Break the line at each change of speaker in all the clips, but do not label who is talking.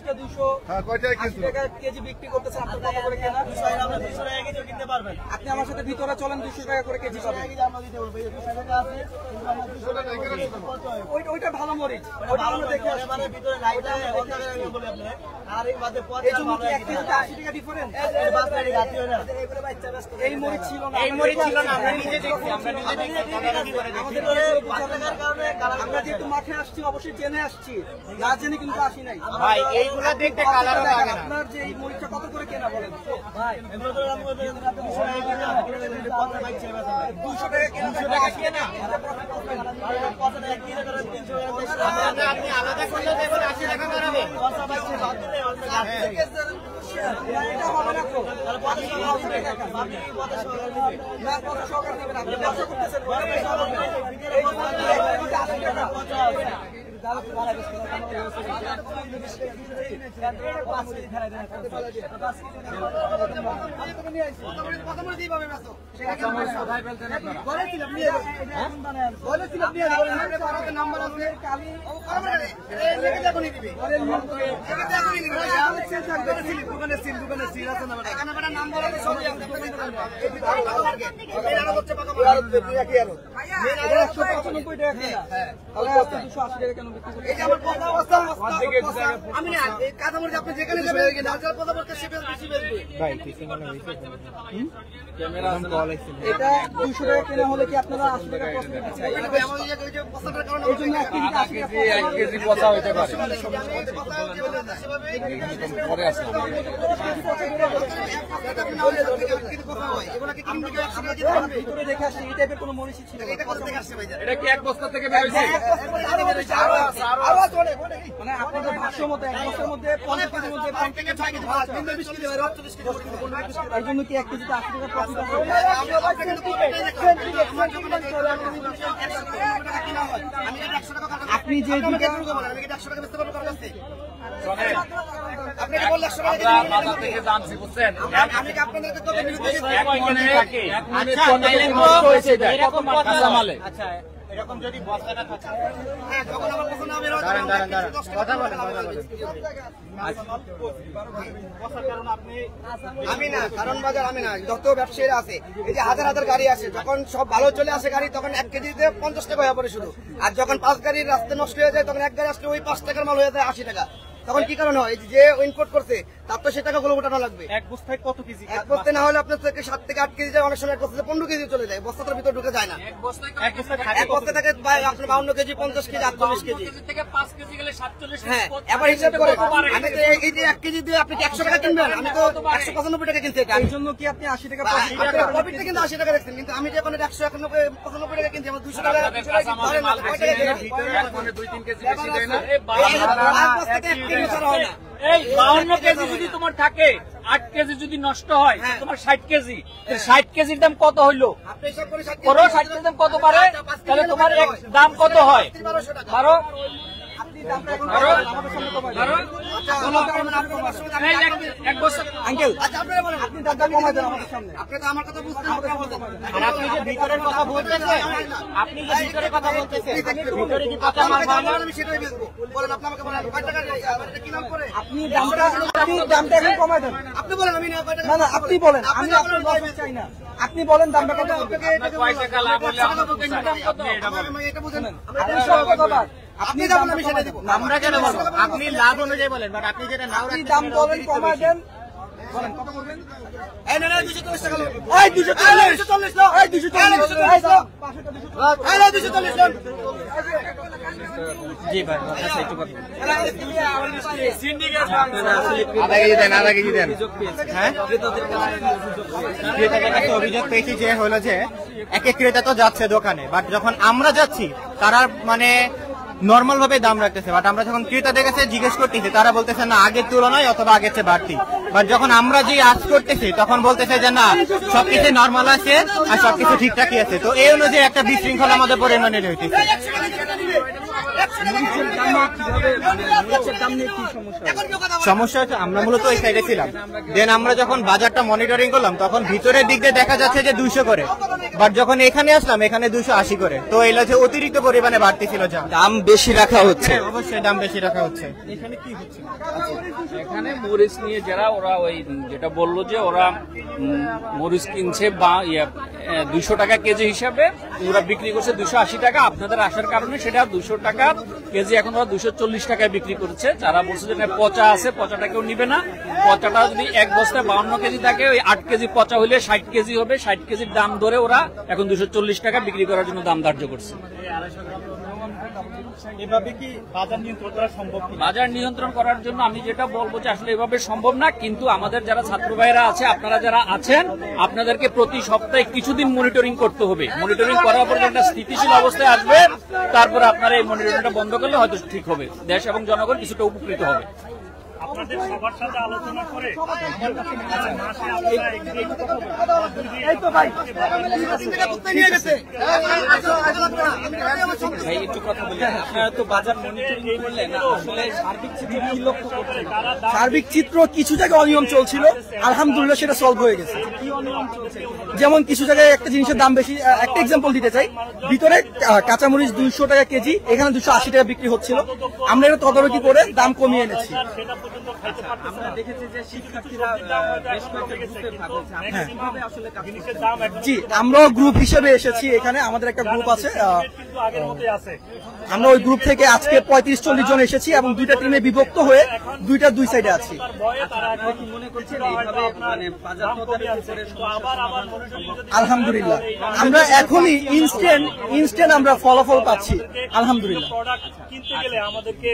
আজকে 280 টাকা কেজি বিক্রি করতেছেন, আপনি কত করে কেনা? 200 টাকা কেজি কিনতে পারবেন। আপনি আমার সাথে ভিতরে চলেন, 200 টাকা করে কেজি পাবেন। ওইটা ভালো মরিচ, ওইটা আমরা দেখে মানে ভিতরে লাইট আছে, আর এই বাদে এই জন্য কি 1 কেজিতে 80 টাকা ডিফারেন্স? এই মরিচ ছিল না, আমরা নিজে দেখছি, আমরা যেহেতু মাঠে আসছি অবশ্যই জেনে আসছি, না জেনে কিন্তু আসি নাই ভাই। এইগুলা দেখতে কালার লাগে না। আপনার যে এই মরিচটা কত করে কেনা বলেন ভাই? 200 টাকা কেনা, আপনি আলাদা করলে দেখুন 80 টাকা করাবে। এটা হবে না তো, আমি না কাঁচামরিচ আপনি যেখানে যাবেন কথা বলতে এটা 200 টাকা কেনা হলে কি আপনারা 80 টাকা প্রফিট দিচ্ছেন? এই জন্য 1 কেজি পচা হইতে পারে। পরে আসলে ভিতরে দেখে আসছি এই টাইপের কোনো মরিচ ছিল। এটা কি এক বস্তা থেকে বের হয়েছে? মানে আপনাদের ভাষ্য মতো এক বস্তার মধ্যে 50 কেজির মধ্যে 5 থেকে 6 কেজি ভাত 20 কেজি বের হয়, 48 কেজি। এই জন্য কি 1 কেজিতে 80 টাকা প্রফিট আছে? আপনি যে আপনি বললে 100 টাকা বাজার থেকে জানছি বুঝছেন, আমি কি আপনাদেরকে কত থাকে এরকম কাঁচামালে। আচ্ছা এরকম যদি বস্তাটা থাকে, হ্যাঁ যখন আমার পছন্দ হবে কথা বলেন। আমি না কারণ বাজার আমি না, যত ব্যবসায়ীরা আছে এই যে হাজার হাজার গাড়ি আসে, যখন সব ভালো চলে আসে গাড়ি তখন 1 কেজিতে 50 টাকা হয়ে পড়ে শুধু। আর যখন 5 গাড়ির রাস্তা নষ্ট হয়ে যায় তখন 1 গাড়ি আসলে ওই 5 টাকার মাল হয়ে যায় 80 টাকা। তখন কি কারণ হয়? যে ইনপুট করছে তার তো সে টাকা গুলো উঠানো লাগবে। এক বস্তায় কত কেজি? এক বস্তায় না হলে আপনার থেকে 7 থেকে 8 কেজি যায়, অনেক সময় এক বস্তাতে 15 কেজি চলে যায়, বস্তাটার ভিতরে ঢুকে যায় না। এক বস্তায় থাকে আপনার 52 কেজি, 50 কেজি, 48 কেজি থেকে 5 কেজি গেলে 47। হ্যাঁ এবার হিসাব করে আমি তো এই যে 1 কেজি দিয়ে আপনি 100 টাকা কিনবেন, আমি তো 195 টাকা কিনছি। এই জন্য কি আপনি 80 টাকা প্রফিটটা কিন্তু 80 টাকা রাখছেন, কিন্তু আমি যখন 195 টাকা কিনছি আমার 200 টাকা ভিতরে 2-3 কেজি বেশি দেয় না। এই 52 কেজি যদি তোমার থাকে, 8 কেজি যদি নষ্ট হয় তোমার 60 কেজি, 60 কেজির দাম কত হইলো? 60 কেজির দাম কত পারে? তাহলে তোমার দাম কত হয়? 12। আপনি যে ভিতরের কথা বলতেছেন, আপনি যে ভিতরের কথা বলতেছেন, আপনি দামটা এখন কমাই দেন। আপনি বলেন, আমি না না আপনি বলেন, আমি আপনার কথা চাই না। আপনি বলেন দামটা কত? আপনি দাম আমি সেটা দেব, আমরা কেন বলবো? আপনি লাভ অনুযায়ী বলেন, বাট আপনি যেটা নাও রাখতে দাম বলেন কমাই দেন। বলেন কত বলবেন? এই না 240 টাকা লোক, এই 240 লোক, এই 240 লোক, এই 240 লোক। জি ভাই আচ্ছা একটু কথা সিন্ডিকেট আধা কেজি দেন। হ্যাঁ ক্রেতাদের কাছে অভিযোগ পেয়েছি যে হলো যে এক এক ক্রেতা তো যাচ্ছে দোকানে, বাট যখন আমরা যাচ্ছি তারা মানে নর্মাল ভাবে দাম রাখতেছে, বাট আমরা যখন ক্রেতাদের কাছে জিজ্ঞেস করতেছি তারা বলতেছে না আগের তুলনায় অথবা আগের চেয়ে বাড়তি। বাট যখন আমরা যে আজ করতেছি তখন বলতেছে যে না সবকিছু নর্মাল আছে আর সবকিছু ঠিকঠাকই আছে। তো এই অনুযায়ী একটা বিশৃঙ্খলা আমাদের পরিমাণে হইতেছে।
সমস্যা হচ্ছে আমরা মূলত ওই সাইডে ছিলাম, দেন আমরা যখন বাজারটা মনিটরিং করলাম তখন ভিতরের দিক দিয়ে দেখা যাচ্ছে যে 200 করে, বাট যখন এখানে আসলাম এখানে 280 করে। তো এগুলো যে অতিরিক্ত পরিমাণে বাড়তি ছিল,
দাম বেশি রাখা হচ্ছে।
অবশ্যই দাম বেশি রাখা হচ্ছে। এখানে কি হচ্ছে?
এখানে মরিচ নিয়ে যারা ওরা ওই যেটা বললো যে ওরা মরিচ কিনছে বা 200 টাকা কেজি হিসাবে ওরা বিক্রি করছে 280 টাকা। আপনাদের আসার কারণে সেটা 200 টাকা কেজি এখন ওরা 240 টাকায় বিক্রি করছে। যারা বলছে যে না পচা আছে, পচাটা কেউ নিবে না। পচাটা যদি এক বস্তায় 52 কেজি থাকে, ওই 8 কেজি পচা হলে 60 কেজি হবে। 60 কেজির দাম ধরে ওরা এখন 240 টাকা বিক্রি করার জন্য দাম ধার্য করছে।
এভাবে কি বাজার নিয়ন্ত্রণ করা সম্ভব?
বাজার নিয়ন্ত্রণ করার জন্য আমি যেটা বলবো যে আসলে এভাবে সম্ভব না, কিন্তু আমাদের যারা ছাত্র ভাইরা আছে, আপনারা যারা আছেন, আপনাদেরকে প্রতি সপ্তাহে কিছুদিন মনিটরিং করতে হবে। মনিটরিং করার পর একটা স্থিতিশীল অবস্থায় আসবে, তারপরে আপনারা এই মনিটরিংটা বন্ধ করলে হয়তো ঠিক হবে, দেশ এবং জনগণ কিছুটা উপকৃত হবে।
আপনাদের সবার সাথে আলোচনা করে
একটু কথা বলি, আপনারা তো বাজার মনিটরিং করলেন, আসলে সার্বিক চিত্র কি লক্ষ্য করছেন?
সার্বিক চিত্র কিছু জায়গায় অনিয়ম চলছিল, আলহামদুলিল্লাহ সেটা সলভ হয়ে গেছে। যেমন কিছু জায়গায় একটা জিনিসের দাম বেশি, একটা এক্সাম্পল দিতে চাই, ভিতরে কাঁচামরিচ 200 টাকা কেজি, এখানে 280 টাকা বিক্রি হচ্ছিল। আমরা এটা তদারকি করে দাম কমিয়ে এনেছি।
আমরা দেখেছি যে শিক্ষার্থীরা বেশ কয়েকটা গ্রুপে ভাগ হয়েছে, আপনারা কিভাবে আসলে কাজ করছেন?
জি, আমরাও গ্রুপ হিসেবে এসেছি এখানে, আমাদের একটা গ্রুপ আছে। আমরা ওই গ্রুপ থেকে আজকে 35-40 জন এসেছি এবং দুইটা টিমে বিভক্ত হয়ে দুই সাইডে আছি। আলহামদুলিল্লাহ আমরা এখনই ইনস্ট্যান্ট আমরা ফলাফল পাচ্ছি আলহামদুলিল্লাহ।
কিনতে গেলে আমাদেরকে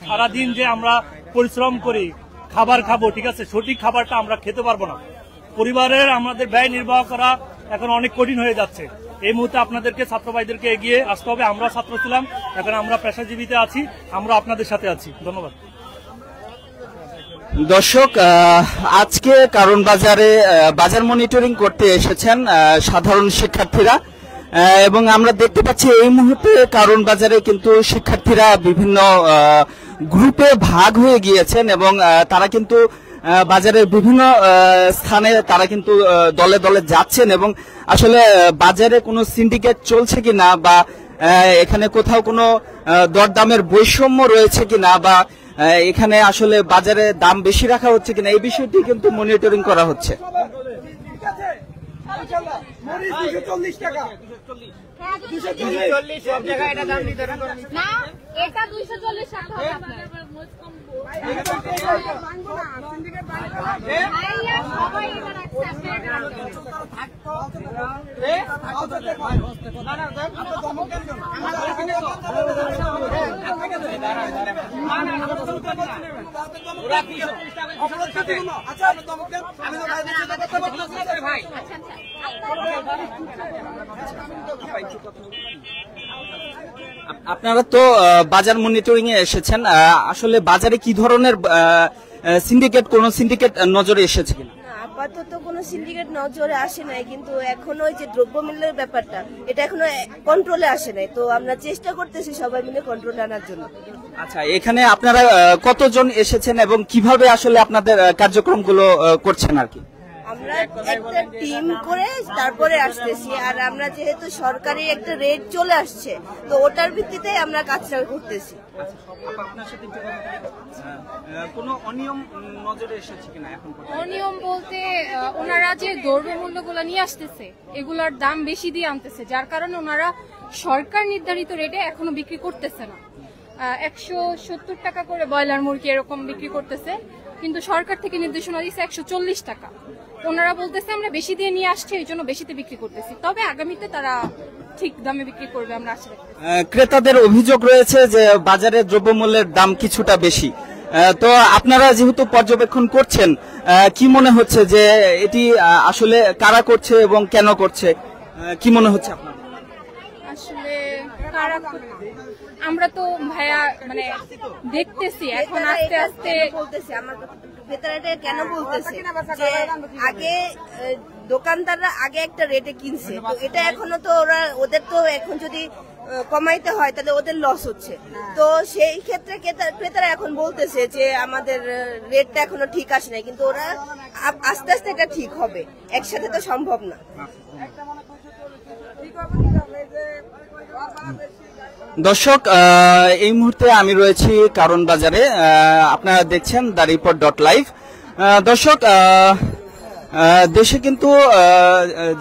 সারাদিন যে আমরা পরিশ্রম করি, খাবার খাবো, ঠিক আছে, সঠিক খাবারটা আমরা খেতে পারবো না। পরিবারের আমাদের ব্যয় নির্বাহ করা এখন অনেক কঠিন হয়ে যাচ্ছে। এই মুহূর্তে আপনাদেরকে ছাত্র ভাইদেরকে এগিয়ে আসতে হবে। আমরা ছাত্র ছিলাম, এখন আমরা পেশাজীবীতে আছি, আমরা আপনাদের সাথে আছি। ধন্যবাদ।
দর্শক, আজকে কারণ বাজারে বাজার মনিটরিং করতে এসেছেন সাধারণ শিক্ষার্থীরা, এবং আমরা দেখতে পাচ্ছি এই মুহূর্তে কারণ বাজারে কিন্তু শিক্ষার্থীরা বিভিন্ন গ্রুপে ভাগ হয়ে গিয়েছেন এবং তারা কিন্তু বাজারের বিভিন্ন স্থানে তারা কিন্তু দলে দলে যাচ্ছেন এবং আসলে বাজারে কোনো সিন্ডিকেট চলছে কিনা বা এখানে কোথাও কোনো দরদামের বৈষম্য রয়েছে কিনা বা এখানে আসলে বাজারে দাম বেশি রাখা হচ্ছে কিনা এই বিষয়টি কিন্তু মনিটরিং করা হচ্ছে। আপনারা তো বাজার মনিটরিং এ এসেছেন, আসলে বাজারে কি ধরনের সিন্ডিকেট, কোন সিন্ডিকেট নজরে এসেছে কিনা?
আপাতত কোনো সিন্ডিকেট নজরে আসে নাই, কিন্তু এখনো ওই যে দ্রব্যমূল্যের ব্যাপারটা এটা এখনো কন্ট্রোলে আসে নাই, তো আমরা চেষ্টা করতেছি সবাই মিলে কন্ট্রোলে আনার জন্য।
আচ্ছা, এখানে আপনারা কতজন এসেছেন এবং কিভাবে আসলে আপনাদের কার্যক্রমগুলো করছেন আর কি?
আমরা একটা টিম করে তারপরে আসতেছি, আর আমরা যেহেতু সরকারি একটা রেট চলে আসছে তো ওটার ভিত্তিতে আমরা কাজটা করতেছি।
অনিয়ম বলতে ওনারা যে দ্রব্যমূল্যগুলো নিয়ে আসতেছে এগুলোর দাম বেশি দিয়ে আনতেছে, যার কারণে ওনারা সরকার নির্ধারিত রেটে এখনো বিক্রি করতেছে না। 170 টাকা করে ব্রয়লার মুরগি এরকম বিক্রি করতেছে, কিন্তু সরকার থেকে নির্দেশনা দিচ্ছে 140 টাকা। ওনারা বলতেছে আমরা বেশি দিয়ে নিয়ে আসছি, এই জন্য বেশিতে বিক্রি করতেছি, তবে আগামীতে তারা ঠিক দামে বিক্রি করবে আমরা আশা রাখছি।
ক্রেতাদের অভিযোগ রয়েছে যে বাজারে দ্রব্যমূল্যের দাম কিছুটা বেশি, তো আপনারা যেহেতু পর্যবেক্ষণ করছেন, কি মনে হচ্ছে যে এটি আসলে কারা করছে এবং কেন করছে, কি মনে হচ্ছে আপনার?
আসলে কারা, আমরা তো ভাইয়া মানে দেখতেছি এখন আস্তে আস্তে
বলতেছি আমার ভেতরে কেন বলতেছে যে আগে দোকানদাররা আগে একটা রেটে কিনছে, তো এটা এখনো তো ওদের তো এখন যদি কমাইতে হয় তাহলে ওদের লস হচ্ছে। তো সেই ক্ষেত্রে ক্রেতারা এখন বলতেছে যে আমাদের রেটটা এখনো ঠিক আসে নাই, কিন্তু ওরা আস্তে আস্তে এটা ঠিক হবে, একসাথে তো সম্ভব না।
দর্শক, এই মুহূর্তে আমি রয়েছি কারণ বাজারে। আপনারা দেখছেন দ্য রিপোর্ট.লাইভ। দর্শক, দেশে কিন্তু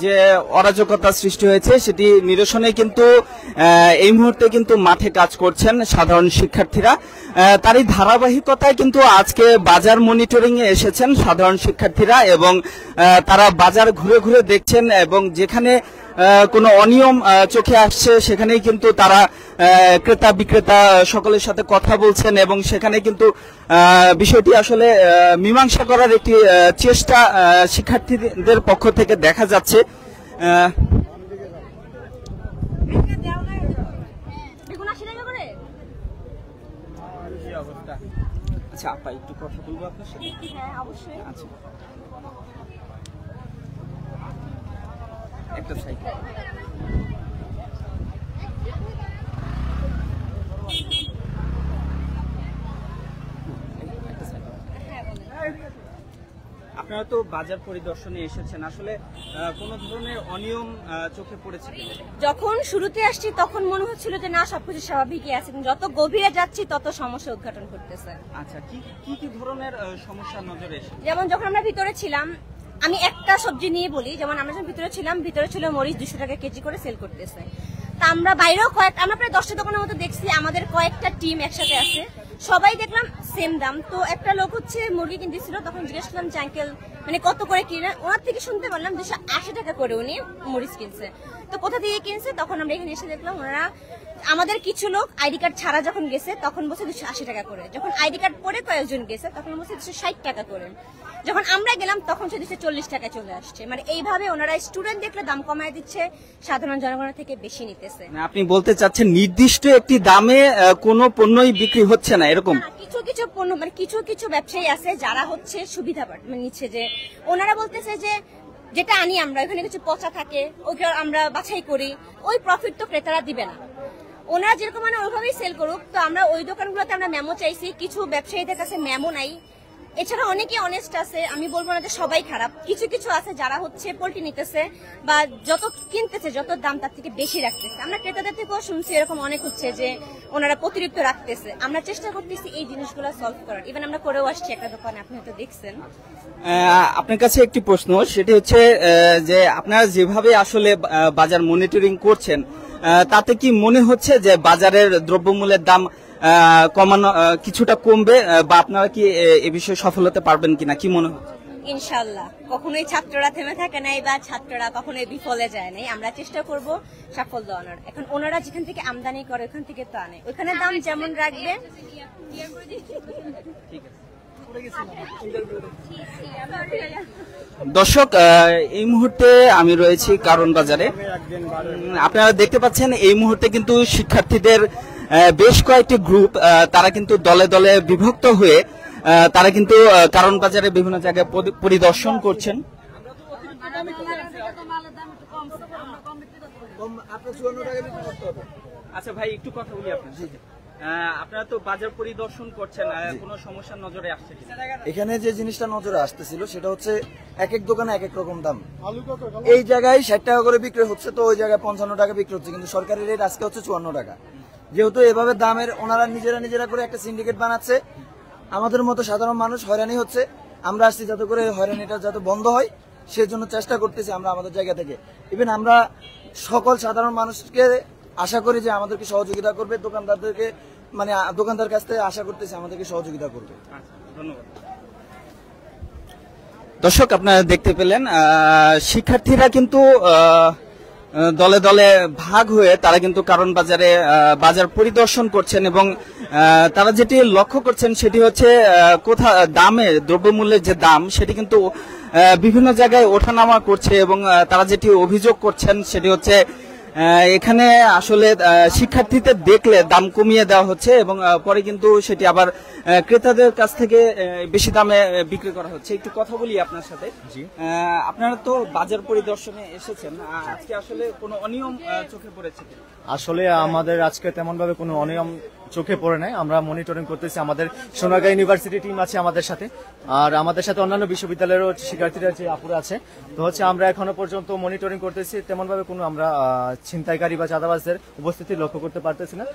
যে অরাজকতা সৃষ্টি হয়েছে সেটি নিরসনে কিন্তু এই মুহূর্তে কিন্তু মাঠে কাজ করছেন সাধারণ শিক্ষার্থীরা। তারই ধারাবাহিকতায় কিন্তু আজকে বাজার মনিটরিং এ এসেছেন সাধারণ শিক্ষার্থীরা, এবং তারা বাজার ঘুরে ঘুরে দেখছেন এবং যেখানে কোনো অনিয়ম চোখে আসছে সেখানেই কিন্তু তারা ক্রেতা বিক্রেতা সকলের সাথে কথা বলছেন, এবং সেখানে কিন্তু বিষয়টি আসলে মীমাংসা করার একটি চেষ্টা শিক্ষার্থীদের পক্ষ থেকে দেখা যাচ্ছে। আচ্ছা আপা, একটু কথা বলবো আপনার সাথে?
হ্যাঁ, অবশ্যই।
আচ্ছা, একটা সাইকেল। আপনারা তো বাজার পরিদর্শনে এসেছেন, আসলে কোন ধরনের অনিয়ম চোখে পড়েছে কিনা?
যখন শুরুতে আসছি তখন মনে হচ্ছিল যে না, সবকিছু স্বাভাবিকই আছে, যত গভীরে যাচ্ছি তত সমস্যা উদ্ঘাটন করতেছে।
আচ্ছা, কি কি ধরনের সমস্যা নজরে এসেছে?
যেমন যখন আমরা ভিতরে ছিলাম, আমি একটা সবজি নিয়ে বলি, যেমন আমরা যখন ভিতরে ছিলাম, ভিতরে ছিল মরিচ 200 টাকা কেজি করে সেল করতেছে। তা আমরা বাইরেও আমরা প্রায় 10টা দোকানের মতো দেখছি, আমাদের কয়েকটা টিম একসাথে আছে, সবাই দেখলাম সেম দাম। তো একটা লোক হচ্ছে মুরগি কিনতেছিল, তখন জিজ্ঞেস করলাম যে আঙ্কেল মানে কত করে কিনে, ওনার থেকে শুনতে পারলাম 280 টাকা করে উনি মরিচ কিনছে। তো কোথা থেকে কিনছে, তখন আমরা এখানে এসে দেখলাম ওনারা, আমাদের কিছু লোক আইডি কার্ড ছাড়া যখন গেছে তখন বলছে 280 টাকা করে, যখন আইডি কার্ড পরে কয়েকজন গেছে তখন বলছে 260 টাকা করে, যখন আমরা গেলাম তখন সে 240 টাকা চলে আসছে। মানে এইভাবে ওনারা স্টুডেন্ট দেখলে দাম কমায় দিচ্ছে, সাধারণ জনগণের থেকে বেশি নিতেছে।
আপনি বলতে চাচ্ছেন নির্দিষ্ট একটি দামে কোনো পণ্যই বিক্রি হচ্ছে না এরকম?
কিছু কিছু পণ্য, মানে কিছু কিছু ব্যবসায়ী আছে যারা হচ্ছে সুবিধা নিচ্ছে, যে ওনারা বলতেছে যে যেটা আনি আমরা ওখানে কিছু পচা থাকে, ওকে আমরা বাছাই করি, ওই প্রফিট তো ক্রেতারা দিবে না, ওনারা যেরকম মানে ওইভাবেই সেল করুক। তো আমরা ওই দোকানগুলোতে আমরা মেমো চাইছি, কিছু ব্যবসায়ীদের কাছে মেমো নাই। এছাড়া অনেকে অনেস্ট আছে, আমি বলবো না যে সবাই খারাপ, কিছু কিছু আছে যারা হচ্ছে পোল্ট্রি নিতেছে বা যত কিনতেছে যত দাম তার থেকে বেশি রাখতেছে। আমরা ক্রেতাদের থেকেও শুনছি এরকম অনেক হচ্ছে যে ওনারা অতিরিক্ত রাখতেছে। আমরা চেষ্টা করতেছি এই জিনিসগুলো সলভ করার, ইভেন আমরা করেও আসছি একটা দোকানে, আপনি হয়তো দেখছেন।
আপনার কাছে একটি প্রশ্ন, সেটি হচ্ছে যে আপনারা যেভাবে আসলে বাজার মনিটরিং করছেন, তাতে কি মনে হচ্ছে যে বাজারের দ্রব্যমূল্যের দাম কমানো কিছুটা কমবে, বা আপনারা কি এ বিষয়ে সফল হতে পারবেন কিনা, কি মনে হচ্ছে?
ইনশাআল্লাহ, কখনোই ছাত্ররা থেমে থাকে নাই বা ছাত্ররা কখনোই বিফলে যায় নাই, আমরা চেষ্টা করব সাফল্য আনার। এখন ওনারা যেখান থেকে আমদানি করে ওখান থেকে তো আনে, ওখানে দাম যেমন রাখবে।
দর্শক, এই মুহূর্তে আমি রয়েছি কারণ বাজারে। আপনারা দেখতে পাচ্ছেন এই মুহূর্তে কিন্তু শিক্ষার্থীদের বেশ কয়েকটি গ্রুপ, তারা কিন্তু দলে দলে বিভক্ত হয়ে তারা কিন্তু কারণ বাজারে বিভিন্ন জায়গায় পরিদর্শন করছেন। আচ্ছা ভাই, একটু কথা বলি আপনার। আপনারা তো বাজার পরিদর্শন করছেন, কোনো সমস্যা নজরে আসছে কিনা?
এখানে যে জিনিসটা নজরে আসতেছিল সেটা হচ্ছে এক এক দোকানে এক এক রকম দাম। এই জায়গায় 60 টাকা করে বিক্রি হচ্ছে, তো ওই জায়গায় 55 টাকা বিক্রি হচ্ছে, কিন্তু সরকারি রেট আজকে হচ্ছে 54 টাকা। যেহেতু এভাবে দামের ওনারা নিজেরা করে একটা সিন্ডিকেট বানাচ্ছে, আমাদের মতো সাধারণ মানুষ হয়রানি হচ্ছে। আমরা আসছি যাতে করে হয়রানিটা যাতে বন্ধ হয়, সেজন্য চেষ্টা করতেছি আমরা আমাদের জায়গা থেকে। ইভেন আমরা সকল সাধারণ মানুষকে আশা করি যে আমাদেরকে সহযোগিতা করবে, দোকানদারদেরকে মানে দোকানদার কাছ থেকে আশা করতেছি আমাদেরকে সহযোগিতা করবে।
ধন্যবাদ। দর্শক, আপনারা দেখতে পেলেন শিক্ষার্থীরা কিন্তু দলে দলে ভাগ হয়ে তারা কিন্তু কারণ বাজারে বাজার পরিদর্শন করছেন, এবং তারা যেটি লক্ষ্য করছেন সেটি হচ্ছে কোথা দামের দ্রব্যমূল্যের যে দাম সেটি কিন্তু বিভিন্ন জায়গায় ওঠানামা করছে, এবং তারা যেটি অভিযোগ করছেন সেটি হচ্ছে এখানে আসলে শিক্ষার্থীদের দেখলে দাম কমিয়ে দেওয়া হচ্ছে এবং পরে কিন্তু সেটি আবার ক্রেতাদের কাছ থেকে বেশি দামে বিক্রি করা হচ্ছে। একটু কথা বলি আপনার সাথে। আপনারা তো বাজার পরিদর্শনে এসেছেন, আজকে আসলে কোনো অনিয়ম চোখে পড়েছে কি?
আসলে আমাদের আজকে তেমন ভাবে কোনো অনিয়ম চোখে পড়ে নাই। আমরা মনিটরিং করতেছি, আমাদের সোনারগাঁ ইউনিভার্সিটি টিম আছে আমাদের সাথে, আর আমাদের সাথে অন্যান্য বিশ্ববিদ্যালয়েরও শিক্ষার্থীরা যে আপুরা আছে। তো আমরা এখনো পর্যন্ত মনিটরিং করতেছি, তেমন ভাবে কোনো আমরা ছিনতাইকারী বা চাঁদাবাজদের উপস্থিতি লক্ষ্য করতে পারতেছি না।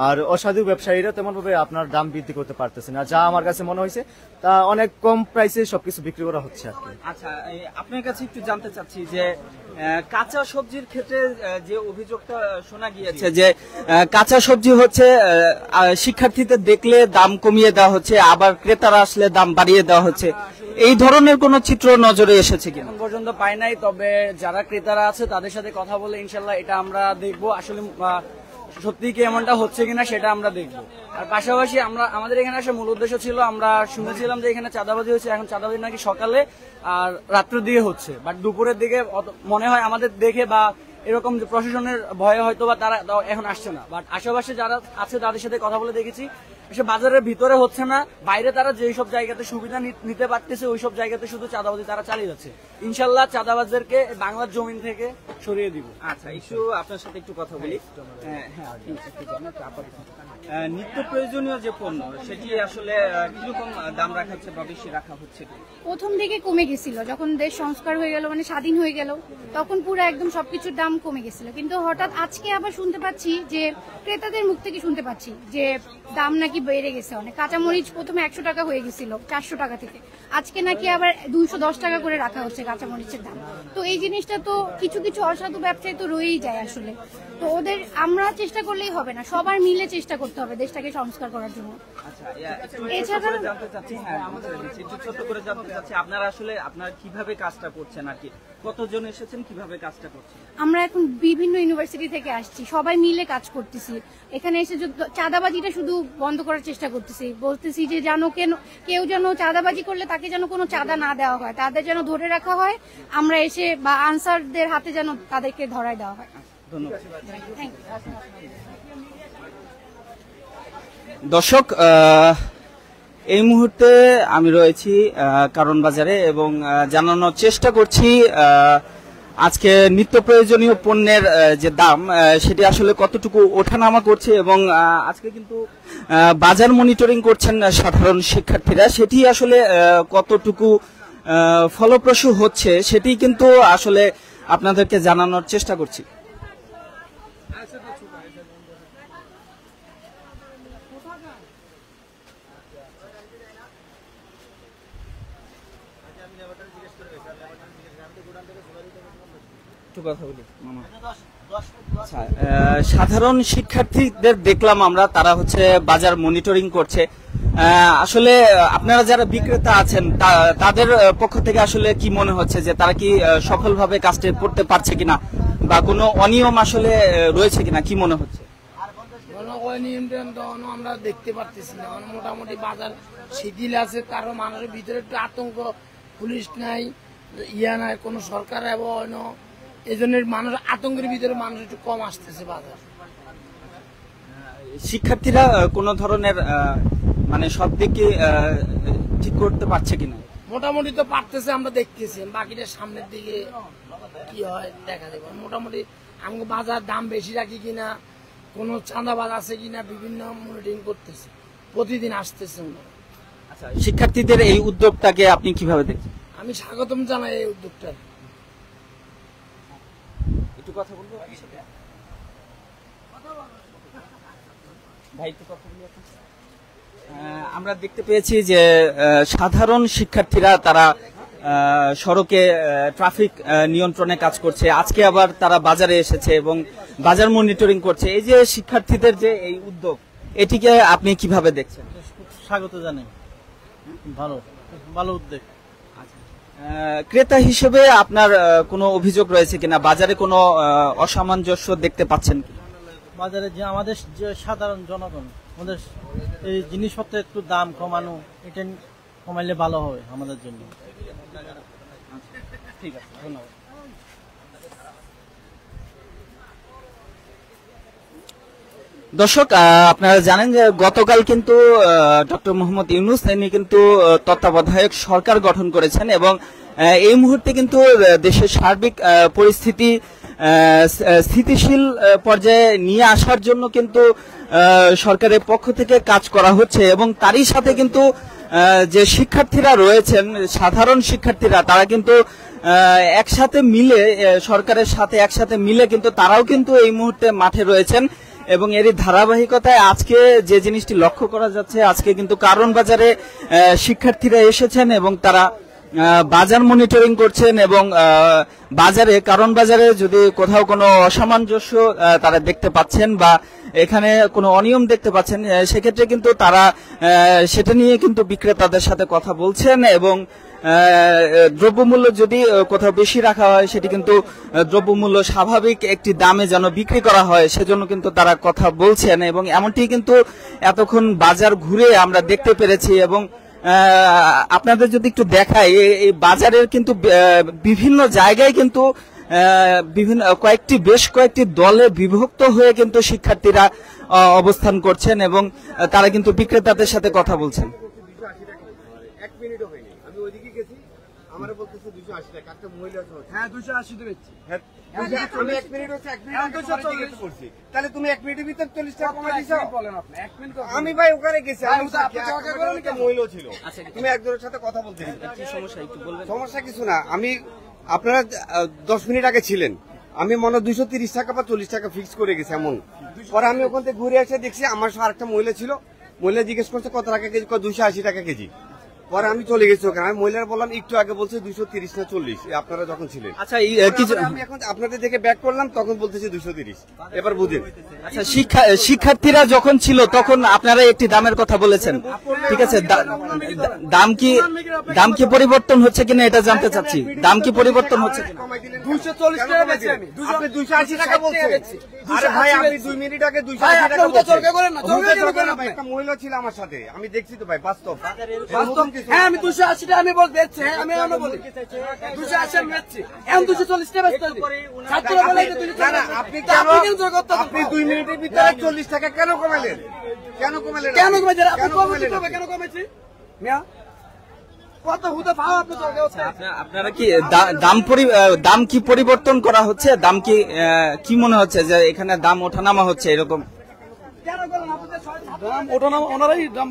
আর অসাধু ব্যবসায়ীরা তেমন ভাবে আপনার দাম বৃদ্ধি করতে পারতেছে না। যা আমার কাছে মনে হয়েছে তা অনেক কম প্রাইসে সবকিছু বিক্রি করা হচ্ছে আর কি।
আচ্ছা, আপনার কাছে একটু জানতে চাচ্ছি যে কাঁচা সবজির ক্ষেত্রে যে অভিযোগটা শোনা গিয়েছে যে কাঁচা সবজি হচ্ছে শিক্ষার্থীদের দেখলে দাম কমিয়ে দেওয়া হচ্ছে, আবার ক্রেতারা আসলে দাম বাড়িয়ে দেওয়া হচ্ছে, এই ধরনের কোন চিত্র নজরে এসেছে কিনা?
এখন পর্যন্ত পাই নাই, তবে যারা ক্রেতারা আছে তাদের সাথে কথা বলে ইনশাল্লাহ এটা আমরা দেখবো আসলে সত্যি কি এমনটা হচ্ছে কিনা সেটা আমরা দেখবো। আর পাশাপাশি আমাদের এখানে আসলে মূল উদ্দেশ্য ছিল, আমরা শুনেছিলাম যে এখানে চাঁদাবাজি হচ্ছে, এখন চাঁদাবাজি নাকি সকালে আর রাত্রের দিকে হচ্ছে, বাট দুপুরের দিকে মনে হয় আমাদের দেখে বা এরকম যে প্রশাসনের ভয়ে হয়তো বা তারা এখন আসছে না, বাট আশেপাশে যারা আছে তাদের সাথে কথা বলে দেখেছি বাজারের ভিতরে হচ্ছে না, বাইরে তারা যেই সব জায়গাতে সুবিধা নিতে পারতেছে ওই সব জায়গাতে শুধু চাঁদাবাজি তারা চালিয়ে যাচ্ছে। ইনশাল্লাহ চাঁদাবাজদেরকে বাংলার জমিন থেকে সরিয়ে দিব।
আচ্ছা, একটু আপনার সাথে একটু কথা বলি। নিত্য প্রয়োজনীয় যে পণ্য সেটি আসলে কিরকম দাম রাখা হচ্ছে বা বেশি রাখা হচ্ছে?
প্রথম দিকে কমে গেছিল, যখন দেশ সংস্কার হয়ে গেল, মানে স্বাধীন হয়ে গেল, তখন পুরো একদম সবকিছুর দাম কমে গেছিল। কিন্তু হঠাৎ আজকে আবার শুনতে পাচ্ছি যে ক্রেতাদের মুখ থেকে শুনতে পাচ্ছি যে দাম নাকি বেড়ে গেছে অনেক। কাঁচামরিচ প্রথমে 100 টাকা হয়ে গেছিল 400 টাকা থেকে, আজকে নাকি আবার 210 টাকা করে রাখা হচ্ছে কাঁচামরিচের দাম। তো এই জিনিসটা তো কিছু কিছু অসাধু ব্যবসায়ী তো রয়েই যায় আসলে। তো ওদের আমরা চেষ্টা করলেই হবে না, সবার মিলে চেষ্টা করতে হবে দেশটাকে সংস্কার করার জন্য। এছাড়া
আপনারা আসলে আপনারা কিভাবে কাজটা করছেন আর কি, কতজন এসেছেন, কিভাবে কাজটা করছেন?
আমরা এখন বিভিন্ন ইউনিভার্সিটি থেকে আসছি, সবাই মিলে কাজ করতেছি। এখানে এসে চাঁদাবাজিটা শুধু বন্ধ করার চেষ্টা করতেছি, বলতেছি যে কেউ যেন চাঁদাবাজি করলে তাকে যেন কোনো চাঁদা না দেওয়া হয়, তাদের যেন ধরে রাখা হয়, আমরা এসে বা আনসারদের হাতে যেন তাদেরকে ধরায় দেওয়া হয়।
ধন্যবাদ। দর্শক, এই মুহূর্তে আমি রয়েছি কারণ বাজারে এবং জানানোর চেষ্টা করছি আজকে নিত্য প্রয়োজনীয় পণ্যের যে দাম সেটি আসলে কতটুকু ওঠানামা করছে এবং আজকে কিন্তু বাজার মনিটরিং করছেন সাধারণ শিক্ষার্থীরা, সেটি আসলে কতটুকু ফলপ্রসূ হচ্ছে সেটি কিন্তু আসলে আপনাদেরকে জানানোর চেষ্টা করছি। সাধারণ শিক্ষার্থীদের দেখলাম আমরা, তারা হচ্ছে বাজার মনিটরিং করছে। আসলে আপনারা যারা বিক্রেতা আছেন তাদের পক্ষ থেকে আসলে কি মনে হচ্ছে যে তারা কি সফলভাবে কাজটা করতে পারছে কিনা বা কোনো অনিয়ম আসলে রয়েছে কিনা, কি মনে হচ্ছে?
আমরা দেখতে পারতেছি না, মোটামুটি বাজার শিথিল আছে, কারণ মানুষের ভিতরে একটু আতঙ্ক, পুলিশ নাই, নাই, কোনো সরকার এই জন্য মানুষ আতঙ্কের ভিতরে মানুষ একটু কম আসতেছে বাজার।
শিক্ষার্থীরা কোনো ধরনের মানে সব দিকে ঠিক করতে পারছে কিনা?
মোটামুটি তো পারতেছে, আমরা দেখতেছি, বাকিটা সামনের দিকে কি হয় দেখা যাবে। মোটামুটি আমাকে বাজার দাম বেশি রাখি কিনা, কোনো চাঁদাবাজ আছে কিনা বিভিন্ন মনিটরিং করতেছে, প্রতিদিন আসতেছে।
আচ্ছা, শিক্ষার্থীদের এই উদ্যোগটাকে আপনি কিভাবে দেখছেন?
আমি স্বাগতম জানাই এই উদ্যোগটা।
একটু কথা বলবো আপনার সাথে ভাই, একটু কথা বলি। আমরা দেখতে পেয়েছি যে সাধারণ শিক্ষার্থীরা তারা সড়কে ট্রাফিক নিয়ন্ত্রণে কাজ করছে, আজকে আবার তারা বাজারে এসেছে এবং বাজার মনিটরিং করছে। এই যে শিক্ষার্থীদের যে এই উদ্যোগ, এটিকে আপনি কিভাবে দেখছেন?
স্বাগত জানাই, ভালো ভালো উদ্যোগ।
ক্রেতা হিসেবে আপনার কোনো অভিযোগ রয়েছে কিনা, বাজারে কোনো অসামঞ্জস্য দেখতে পাচ্ছেন কি?
বাজারে যে আমাদের যে সাধারণ জনগণ, আমাদের এই জিনিসপত্রের একটু দাম কমানো, এটা কমাইলে ভালো হবে আমাদের জন্য। ঠিক আছে, ধন্যবাদ।
দর্শক, আপনারা জানেন যে গতকাল কিন্তু ডক্টর মোহাম্মদ ইউনূস তিনি কিন্তু তত্ত্বাবধায়ক সরকার গঠন করেছেন এবং এই মুহূর্তে কিন্তু দেশের সার্বিক পরিস্থিতি স্থিতিশীল পর্যায়ে নিয়ে আসার জন্য কিন্তু সরকারের পক্ষ থেকে কাজ করা হচ্ছে এবং তারই সাথে কিন্তু যে শিক্ষার্থীরা রয়েছেন, সাধারণ শিক্ষার্থীরা, তারা কিন্তু একসাথে মিলে সরকারের সাথে একসাথে মিলে কিন্তু তারাও কিন্তু এই মুহূর্তে মাঠে রয়েছেন এবং এরই ধারাবাহিকতায় আজকে যে জিনিসটি লক্ষ্য করা যাচ্ছে, আজকে কিন্তু কারণ বাজারে শিক্ষার্থীরা এসেছেন এবং তারা বাজার মনিটরিং করছেন এবং বাজারে কারণ বাজারে যদি কোথাও কোনো অসামঞ্জস্য তারা দেখতে পাচ্ছেন বা এখানে কোনো অনিয়ম দেখতে পাচ্ছেন, সেক্ষেত্রে কিন্তু তারা সেটা নিয়ে কিন্তু বিক্রেতাদের সাথে কথা বলছেন এবং দ্রব্যমূল্য যদি কোথাও বেশি রাখা হয় সেটি কিন্তু দ্রব্যমূল্য স্বাভাবিক একটি দামে যেন বিক্রি করা হয় সেজন্য কিন্তু তারা কথা বলছেন এবং এমনটি কিন্তু এতক্ষণ বাজার ঘুরে আমরা দেখতে পেরেছি। এবং আপনাদের যদি একটু দেখাই, এই বাজারের কিন্তু বিভিন্ন জায়গায় কিন্তু বেশ কয়েকটি দলে বিভক্ত হয়ে কিন্তু শিক্ষার্থীরা অবস্থান করছেন এবং তারা কিন্তু বিক্রেতাদের সাথে কথা বলছেন।
তাহলে তুমি 1 মিনিটের ভিতর 40 টাকা কমাই দিছো। আমি ভাই ওখানে গেছি, মহিলা ছিল, তুমি একজনের সাথে কথা বলতে।
কি সমস্যা একটু বলবেন?
সমস্যা কিছু না, আমি আপনারা 10 মিনিট আগে ছিলেন, আমি মনে হয় 230 টাকা বা 40 টাকা ফিক্স করে গেছি এমন। পরে আমি ওখান থেকে ঘুরে এসে দেখছি আমার সাথে আরেকটা মহিলা ছিল, মহিলা জিজ্ঞেস করছে কত টাকা কেজি, 280 টাকা কেজি। পরে আমি চলে গেছি ওখানে, আমি মহিলার বললাম একটু আগে বলছে 230 না 40 আপনারা যখন ছিলেন।
আচ্ছা,
আমি এখন আপনাদের দেখে ব্যাক করলাম, তখন বলতেছি 230। এবার বুঝেন।
আচ্ছা, শিক্ষার্থীরা যখন ছিল তখন আপনারা একটি দামের কথা বলেছেন, ঠিক আছে, দাম কি পরিবর্তন হচ্ছে কিনা এটা জানতে চাচ্ছি। দাম কি পরিবর্তন হচ্ছে কিনা?
240 টাকা বেচি আমি, আপনি 280 টাকা বলছেন। আরে ভাই আপনি 2 মিনিট আগে 280 টাকা বলছেন। একটা মহিলা ছিল আমার সাথে, আমি দেখছি তো ভাই, বাস্তব।
হ্যাঁ আমি 280 টাকা আমি বল বেচছি, আমি এমন বলি 280 আমি বেচছি, এখন 240 টাকা বেচতে হবে। ছাত্র বলে যে 240
না না, আপনি কেন 2 মিনিটের ভিতরে 40 টাকা কেন কমালেন? কেন কমালেন?
কেন কমাইছেন? আপনি কেন কমাইছি মিয়া? কত হুদা ভাও আপনি দরকার হচ্ছে।
আপনারা কি দাম কি পরিবর্তন করা হচ্ছে? দাম কি মনে হচ্ছে যে এখানে দাম ওঠানামা হচ্ছে এরকম?
কেন বলেন আপনাদের দাম ওঠানামা? ওনারাই দাম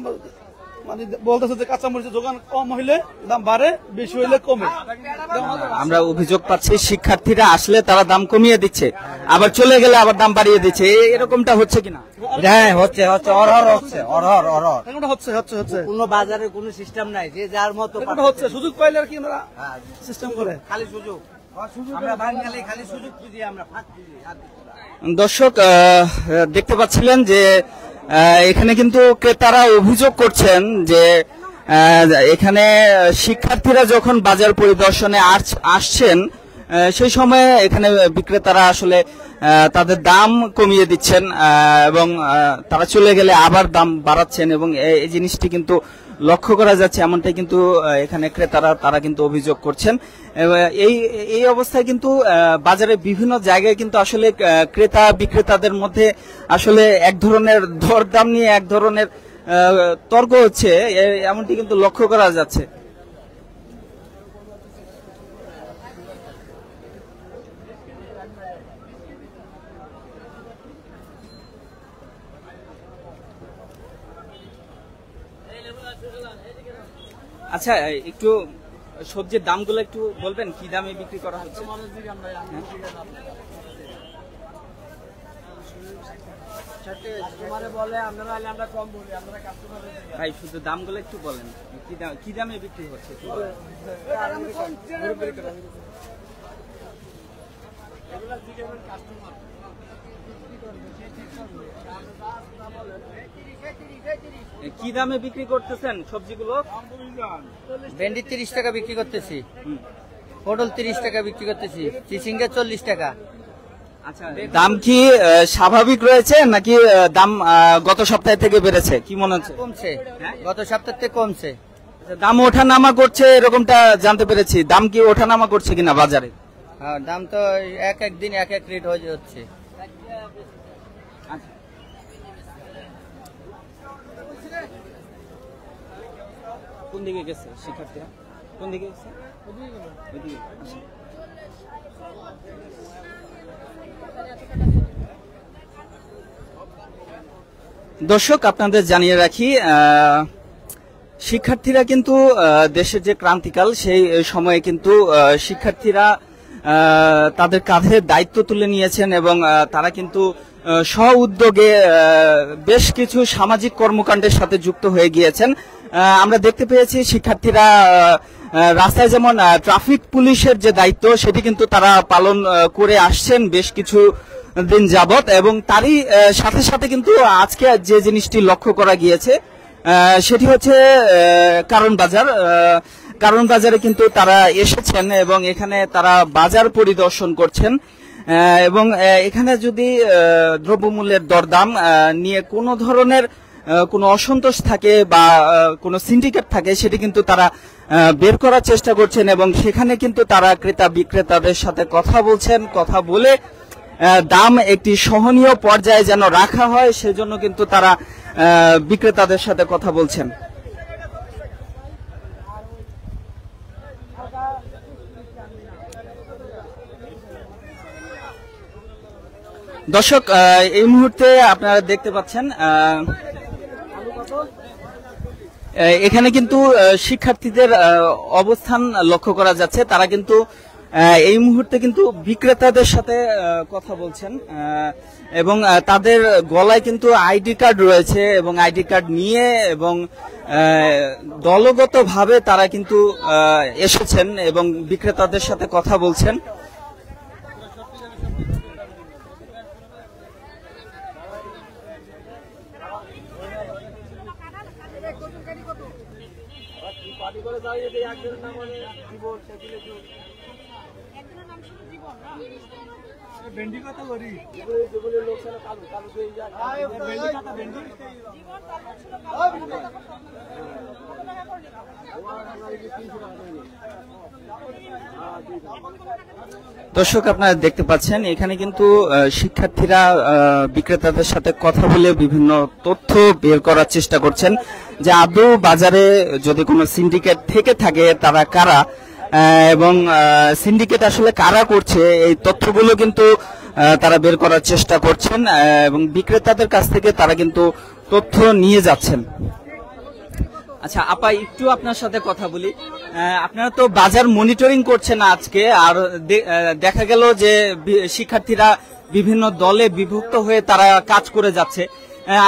মানে বলতেছে যে কাঁচামরিচের যোগান কম হইলে দাম বাড়ে, বেশি হইলে কমে।
আমরা অভিযোগ পাচ্ছি শিক্ষার্থীরা আসলে তারা দাম কমিয়ে দিচ্ছে, আবার চলে গেলে আবার দাম বাড়িয়ে দিচ্ছে, এরকমটা হচ্ছে কিনা?
হ্যাঁ হচ্ছে, অরহর হচ্ছে,
হচ্ছে।
কোনো বাজারে কোনো সিস্টেম নাই, যে যার মতো
হচ্ছে, সুযোগ পাইলে আর কি আমরা সিস্টেম করে
খালি সুযোগ আমরা বাঙালি খালি সুযোগ খুঁজি, আমরা ফাঁক খুঁজি।
দর্শক, দেখতে পাচ্ছিলেন যে এখানে কিন্তু ক্রেতারা অভিযোগ করছেন যে এখানে শিক্ষার্থীরা যখন বাজার পরিদর্শনে আসছেন সেই সময় এখানে বিক্রেতারা আসলে তাদের দাম কমিয়ে দিচ্ছেন এবং তারা চলে গেলে আবার দাম বাড়াচ্ছেন এবং এই জিনিসটি কিন্তু লক্ষ্য করা যাচ্ছে। এমনটাই কিন্তু এখানে ক্রেতারা তারা কিন্তু অভিযোগ করছেন। এই অবস্থায় কিন্তু বাজারে বিভিন্ন জায়গায় কিন্তু আসলে ক্রেতা বিক্রেতাদের মধ্যে আসলে এক ধরনের দরদাম নিয়ে এক ধরনের তর্ক হচ্ছে, এমনটি কিন্তু লক্ষ্য করা যাচ্ছে। আচ্ছা, একটু সবজির দামগুলো একটু বলবেন, কি দামে বিক্রি করা হচ্ছে? ভাই শুধু দামগুলো একটু বলেন, কি দামে বিক্রি হচ্ছে? কি দামে বিক্রি করতেছেন সবজিগুলো?
ভেন্ডি 30 টাকা বিক্রি করতেছি, পটল 30 টাকা বিক্রি করতেছি, চিচিঙ্গা 40 টাকা।
আচ্ছা, দাম কি স্বাভাবিক রয়েছে নাকি দাম গত সপ্তাহ থেকে বেড়েছে? কি মনে হচ্ছে?
কমছে, গত সপ্তাহ থেকে কমছে।
দাম ওঠানামা করছে এরকমটা জানতে পেরেছি, দাম কি ওঠানামা করছে কিনা বাজারে?
হ্যাঁ, দাম তো এক দিন এক রেট হয়ে যাচ্ছে।
কোন দিকে গেছে শিক্ষার্থীরা? কোন দিকে গেছে? ওইদিকে। আচ্ছা। দর্শক, আপনাদের জানিয়ে রাখি শিক্ষার্থীরা কিন্তু দেশের যে ক্রান্তিকাল সেই সময়ে কিন্তু শিক্ষার্থীরা তাদের কাঁধে দায়িত্ব তুলে নিয়েছেন এবং তারা কিন্তু স্ব উদ্যোগে বেশ কিছু সামাজিক কর্মকাণ্ডের সাথে যুক্ত হয়ে গিয়েছেন। আমরা দেখতে পেয়েছি শিক্ষার্থীরা রাস্তায় যেমন ট্রাফিক পুলিশের যে দায়িত্ব সেটি কিন্তু তারা পালন করে আসছেন বেশ কিছু দিন যাবত, এবং তারই সাথে সাথে কিন্তু আজকে যে জিনিসটি লক্ষ্য করা গিয়েছে সেটি হচ্ছে কারণ বাজার। কারণ বাজারে কিন্তু তারা এসেছেন এবং এখানে তারা বাজার পরিদর্শন করছেন এবং এখানে যদি দ্রব্যমূল্যের দরদাম নিয়ে কোনো ধরনের কোনো অসন্তোষ থাকে বা কোনো সিন্ডিকেট থাকে সেটি কিন্তু তারা বের করার চেষ্টা করছেন এবং সেখানে কিন্তু তারা ক্রেতা বিক্রেতাদের সাথে কথা বলছেন। কথা বলে দাম একটি সহনীয় পর্যায়ে যেন রাখা হয় সেজন্য কিন্তু তারা বিক্রেতাদের সাথে কথা বলছেন। দর্শক, এই মুহূর্তে আপনারা দেখতে পাচ্ছেন এখানে কিন্তু শিক্ষার্থীদের অবস্থান লক্ষ্য করা যাচ্ছে। তারা কিন্তু এই মুহূর্তে কিন্তু বিক্রেতাদের সাথে কথা বলছেন এবং তাদের গলায় কিন্তু আইডি কার্ড রয়েছে এবং আইডি কার্ড নিয়ে এবং দলগতভাবে তারা কিন্তু এসেছেন এবং বিক্রেতাদের সাথে কথা বলছেন। দর্শক, আপনারা দেখতে পাচ্ছেন এখানে কিন্তু শিক্ষার্থীরা বিক্রেতাদের সাথে কথা বলে বিভিন্ন তথ্য বের করার চেষ্টা করছেন যে আদৌ বাজারে যদি কোনো সিন্ডিকেট থেকে থাকে তারা কারা এবং সিন্ডিকেট আসলে কারা করছে এই তথ্যগুলো কিন্তু তারা বের করার চেষ্টা করছেন এবং বিক্রেতাদের কাছ থেকে তারা কিন্তু তথ্য নিয়ে যাচ্ছেন। আচ্ছা আপা, একটু আপনার সাথে কথা বলি। আপনারা তো বাজার মনিটরিং করছেন আজকে, আর দেখা গেল যে শিক্ষার্থীরা বিভিন্ন দলে বিভক্ত হয়ে তারা কাজ করে যাচ্ছে।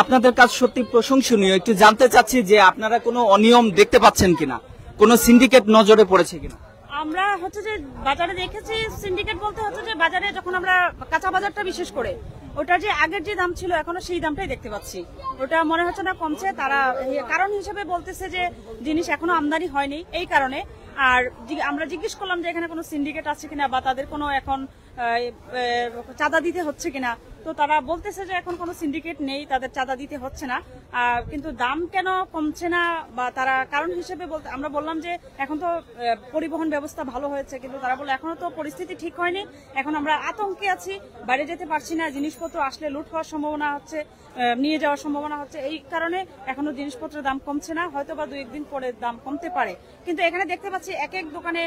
আপনাদের কাজ সত্যি প্রশংসনীয়। একটু জানতে চাচ্ছি যে আপনারা কোনো অনিয়ম দেখতে পাচ্ছেন কিনা, কোনো সিন্ডিকেট নজরে পড়েছে কিনা?
আমরা হচ্ছে যে বাজারে দেখেছি সিন্ডিকেট বলতে হচ্ছে যে বাজারে যখন আমরা কাঁচা বাজারটা বিশেষ করে ওটা যে আগের যে দাম ছিল এখনো সেই দামটাই দেখতে পাচ্ছি। ওটা মনে হচ্ছে না কমছে। তারা কারণ হিসেবে বলতেছে যে জিনিস এখনো আমদানি হয়নি এই কারণে। আর আমরা জিজ্ঞেস করলাম যে এখানে কোনো সিন্ডিকেট আছে কিনা বা তাদের কোনো এখন চাঁদা দিতে হচ্ছে কিনা, তো তারা বলতেছে যে এখন কোনো সিন্ডিকেট নেই, তাদের চাঁদা দিতে হচ্ছে না। কিন্তু দাম কেন কমছে না বা তারা কারণ হিসেবে বলতে আমরা বললাম যে এখন তো পরিবহন ব্যবস্থা ভালো হয়েছে, কিন্তু তারা বলে এখনো তো পরিস্থিতি ঠিক হয়নি, এখন আমরা আতঙ্কে আছি, বাইরে যেতে পারছি না, জিনিসপত্র আসলে লুট হওয়ার সম্ভাবনা হচ্ছে, নিয়ে যাওয়ার সম্ভাবনা হচ্ছে, এই কারণে এখনো জিনিসপত্রের দাম কমছে না। হয়তো বা 2-1 দিন পরে দাম কমতে পারে। কিন্তু এখানে দেখতে পাচ্ছি এক এক দোকানে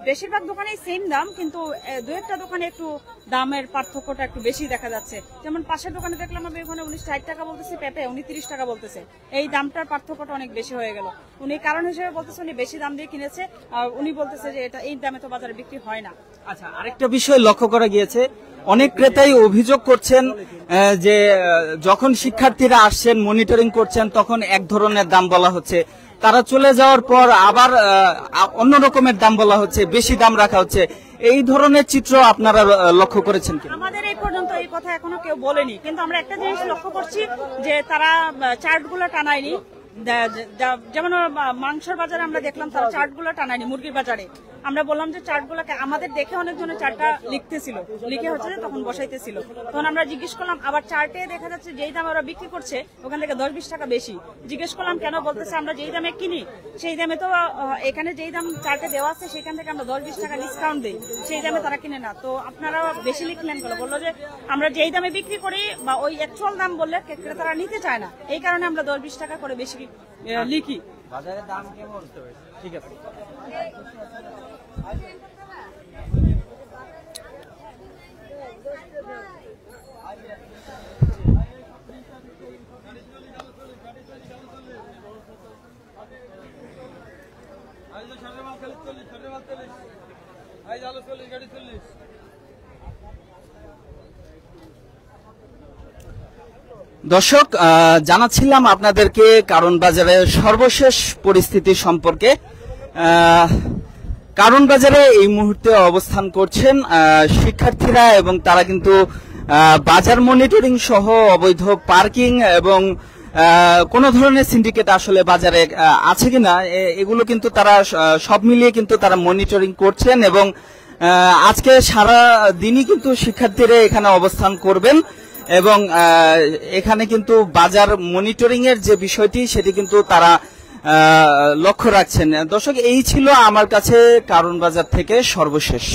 বেশিরভাগ দোকানেই সেম দাম, কিন্তু 2-1টা দোকানে একটু দামের পার্থক্যটা একটু বেশি দেখা যাচ্ছে। যেমন পাশের দোকানে দেখলাম আমি ওখানে 60 টাকা বলতেছি পেঁপে, উনি 30 টাকা বলতেছে। এই দামটার পার্থক্যটা অনেক বেশি হয়ে গেল। উনি কারণ হিসেবে বলতেছে উনি বেশি দাম দিয়ে কিনেছে, আর উনি বলতেছে যে এটা এই দামে তো বাজারে বিক্রি হয় না।
আচ্ছা, আরেকটা বিষয় লক্ষ্য করা গিয়েছে, অনেক ক্রেতাই অভিযোগ করছেন যে যখন শিক্ষার্থীরা আসছেন মনিটরিং করছেন তখন এক ধরনের দাম বলা হচ্ছে, তারা চলে যাওয়ার পর আবার অন্য রকমের দাম বলা হচ্ছে, বেশি দাম রাখা হচ্ছে। এই ধরনের চিত্র আপনারা লক্ষ্য করেছেন কি?
আমাদের এই পর্যন্ত এই কথা এখনো কেউ বলেনি, কিন্তু আমরা একটা জিনিস লক্ষ্য করছি যে তারা চার্টগুলো টানায়নি। যেমন মাংসের বাজারে আমরা দেখলাম তারা চার্টগুলো টানায়নি। মুরগির বাজারে আমরা বললাম যে চার্টগুলোকে আমাদের দেখে অনেকজনের চার্টটা লিখতেছিল, লিখে হচ্ছে যে তখন বসাইতেছিল। তখন আমরা জিজ্ঞেস করলাম, আবার চার্টে দেখা যাচ্ছে যেই দামে ওরা বিক্রি করছে ওখান থেকে 10-20 টাকা বেশি। জিজ্ঞেস করলাম কেন, বলতেছে আমরা যেই দামে কিনি সেই দামে তো এখানে যেই দাম চার্টে দেওয়া আছে সেখান থেকে আমরা 10-20 টাকা ডিসকাউন্ট দিই, সেই দামে তারা কিনে না। তো আপনারা বেশি লিখলেন কেন? বললো যে আমরা যেই দামে বিক্রি করি বা ওই অ্যাকচুয়াল দাম বললে ক্রেতারা নিতে চায় না, এই কারণে আমরা 10-20 টাকা করে বেশি লিখি।
বাজারের দাম কেমন? ঠিক আছে।
দর্শক, জানাচ্ছিলাম আপনাদেরকে কারণ বাজারের সর্বশেষ পরিস্থিতি সম্পর্কে। কারণ বাজারে এই মুহূর্তে অবস্থান করছেন শিক্ষার্থীরা, এবং তারা কিন্তু বাজার মনিটরিং সহ অবৈধ পার্কিং এবং কোন ধরনের সিন্ডিকেট আসলে বাজারে আছে কিনা এগুলো কিন্তু তারা সব মিলিয়ে কিন্তু তারা মনিটরিং করছেন, এবং আজকে সারা দিনই কিন্তু শিক্ষার্থীরা এখানে অবস্থান করবেন, এবং এখানে কিন্তু বাজার মনিটরিং এর যে বিষয়টি সেটি কিন্তু তারা লক্ষ্য রাখছেন। দর্শক, এই ছিল আমার কাছে কারণ বাজার থেকে সর্বশেষ।